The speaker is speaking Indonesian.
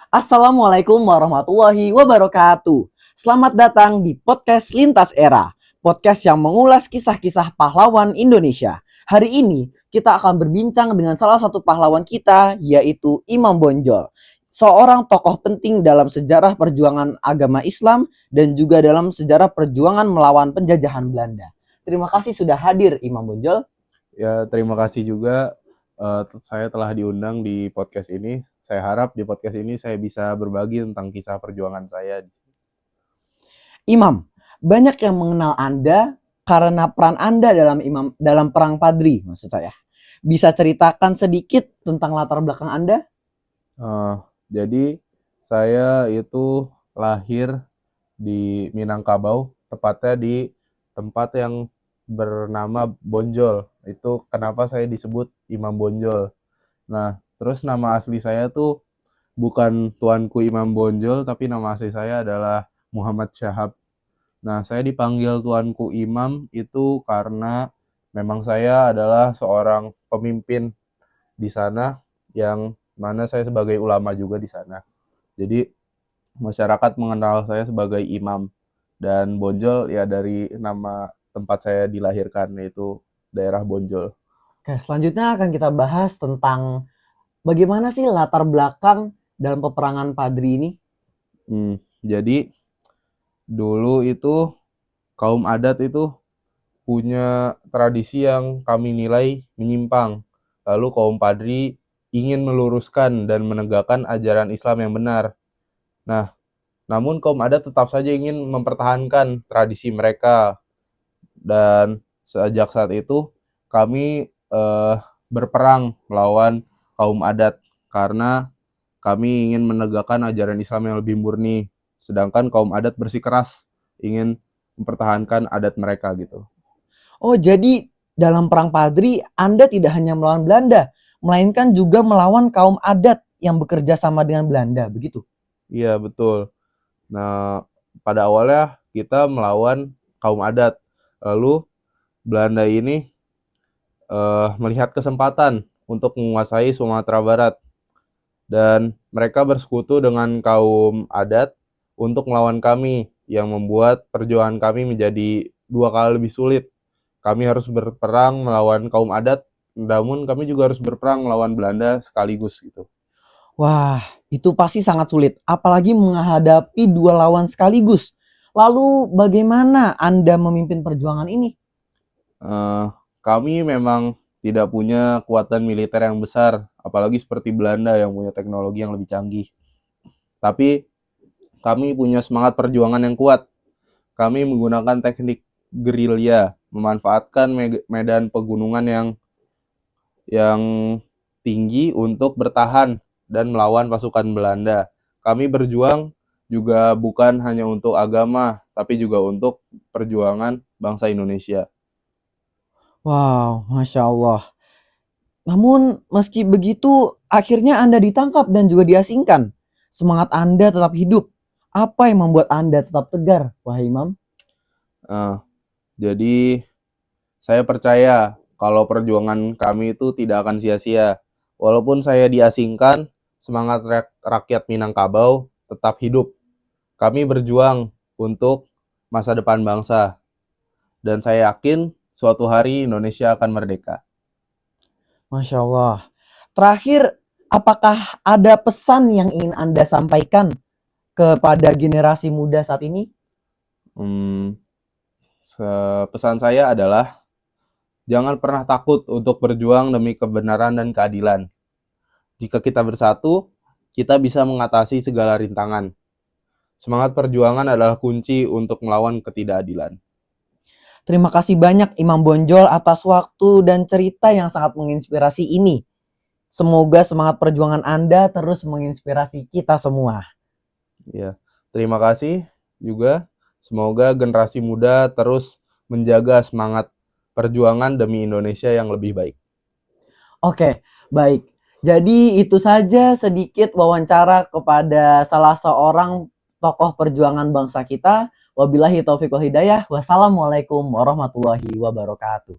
Assalamualaikum warahmatullahi wabarakatuh. Selamat datang di podcast Lintas Era, podcast yang mengulas kisah-kisah pahlawan Indonesia. Hari ini kita akan berbincang dengan salah satu pahlawan kita, yaitu Imam Bonjol. Seorang tokoh penting dalam sejarah perjuangan agama Islam dan juga dalam sejarah perjuangan melawan penjajahan Belanda. Terima kasih sudah hadir, Imam Bonjol. Ya, terima kasih juga saya telah diundang di podcast ini. Saya harap di podcast ini saya bisa berbagi tentang kisah perjuangan saya. Imam, banyak yang mengenal Anda karena peran Anda dalam perang Padri, maksud saya. Bisa ceritakan sedikit tentang latar belakang Anda? Jadi saya itu lahir di Minangkabau, tepatnya di tempat yang bernama Bonjol. Itu kenapa saya disebut Imam Bonjol. Nah, terus nama asli saya tuh bukan Tuanku Imam Bonjol, tapi nama asli saya adalah Muhammad Syahab. Nah, saya dipanggil Tuanku Imam itu karena memang saya adalah seorang pemimpin di sana, yang mana saya sebagai ulama juga di sana. Jadi masyarakat mengenal saya sebagai imam, dan Bonjol ya dari nama tempat saya dilahirkan, yaitu daerah Bonjol. Oke, selanjutnya akan kita bahas tentang bagaimana sih latar belakang dalam peperangan Padri ini. Jadi dulu itu kaum adat itu punya tradisi yang kami nilai menyimpang. Lalu kaum Padri ingin meluruskan dan menegakkan ajaran Islam yang benar. Nah, namun kaum adat tetap saja ingin mempertahankan tradisi mereka. Dan sejak saat itu kami berperang melawan kaum adat karena kami ingin menegakkan ajaran Islam yang lebih murni. Sedangkan kaum adat bersikeras ingin mempertahankan adat mereka gitu. Oh, jadi dalam perang Padri Anda tidak hanya melawan Belanda, melainkan juga melawan kaum adat yang bekerja sama dengan Belanda, begitu? Iya, betul. Nah, pada awalnya kita melawan kaum adat. Lalu Belanda ini melihat kesempatan untuk menguasai Sumatera Barat. Dan mereka bersekutu dengan kaum adat untuk melawan kami, yang membuat perjuangan kami menjadi 2 kali lebih sulit. Kami harus berperang melawan kaum adat, namun kami juga harus berperang melawan Belanda sekaligus gitu. Wah, itu pasti sangat sulit, apalagi menghadapi dua lawan sekaligus. Lalu bagaimana Anda memimpin perjuangan ini? Kami memang tidak punya kekuatan militer yang besar, apalagi seperti Belanda yang punya teknologi yang lebih canggih. Tapi kami punya semangat perjuangan yang kuat. Kami menggunakan teknik gerilya, memanfaatkan medan pegunungan yang tinggi untuk bertahan dan melawan pasukan Belanda. Kami berjuang juga bukan hanya untuk agama, tapi juga untuk perjuangan bangsa Indonesia. Wow, Masya Allah. Namun meski begitu, akhirnya Anda ditangkap dan juga diasingkan. Semangat Anda tetap hidup. Apa yang membuat Anda tetap tegar, wahai Imam? Uh, jadi saya percaya kalau perjuangan kami itu tidak akan sia-sia. Walaupun saya diasingkan, semangat rakyat Minangkabau tetap hidup. Kami berjuang untuk masa depan bangsa. Dan saya yakin suatu hari Indonesia akan merdeka. Masya Allah. Terakhir, apakah ada pesan yang ingin Anda sampaikan kepada generasi muda saat ini? Hmm, Pesan saya adalah jangan pernah takut untuk berjuang demi kebenaran dan keadilan. Jika kita bersatu, kita bisa mengatasi segala rintangan. Semangat perjuangan adalah kunci untuk melawan ketidakadilan. Terima kasih banyak Imam Bonjol atas waktu dan cerita yang sangat menginspirasi ini. Semoga semangat perjuangan Anda terus menginspirasi kita semua. Ya, terima kasih juga. Semoga generasi muda terus menjaga semangat perjuangan demi Indonesia yang lebih baik. Oke, baik. Jadi itu saja sedikit wawancara kepada salah seorang tokoh perjuangan bangsa kita. Wabillahi taufiq wal hidayah. Wassalamualaikum warahmatullahi wabarakatuh.